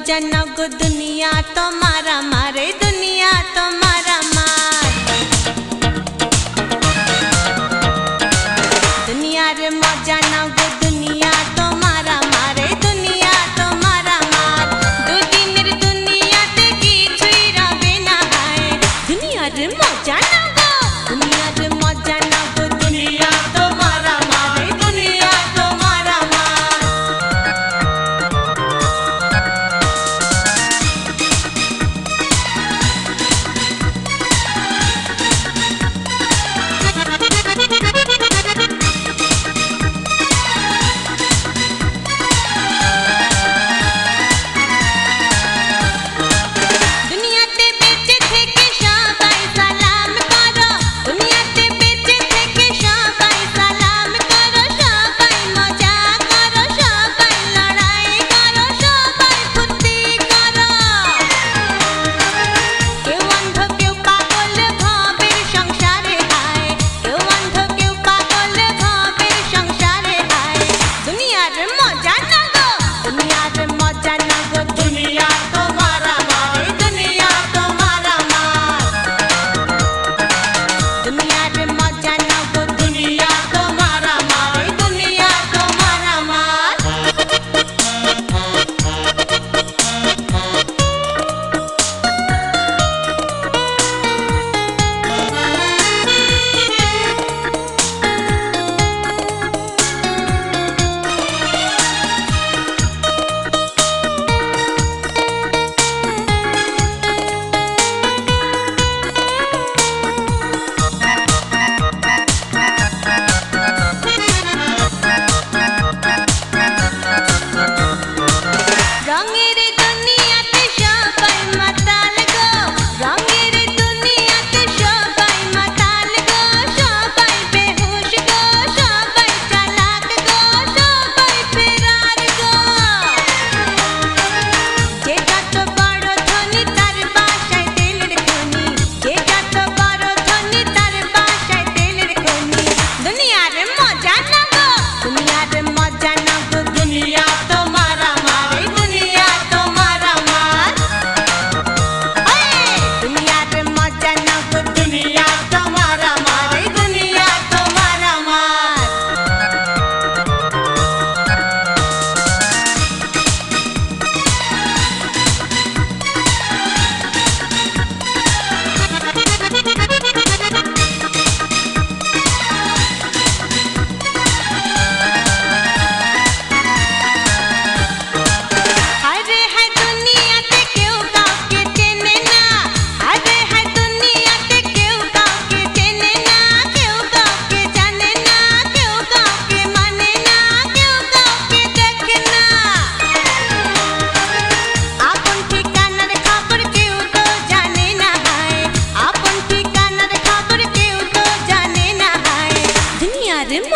मजा नगो दुनिया तुम्हारा मारे दुनिया तुम्हारा मार दुनिया रे मजा नगो दुनिया तुम्हारा मारे दुनिया तुम्हारा मार दो दिन दुनिया ते किछुई रबे ना है दुनिया रे मजा नगो दुनिया रे मजा नगो दुनिया तुम्हारा मारे दुनिया तुम्हारा मार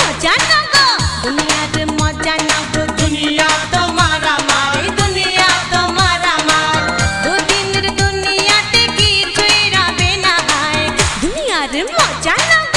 मजा नगो दुनिया रे मजा नगो दुनिया तुम्हारा मारे दुनिया तुम्हारा मार दो दिन दुनिया ते किछुई रबे ना है दुनिया रे मजा नगो।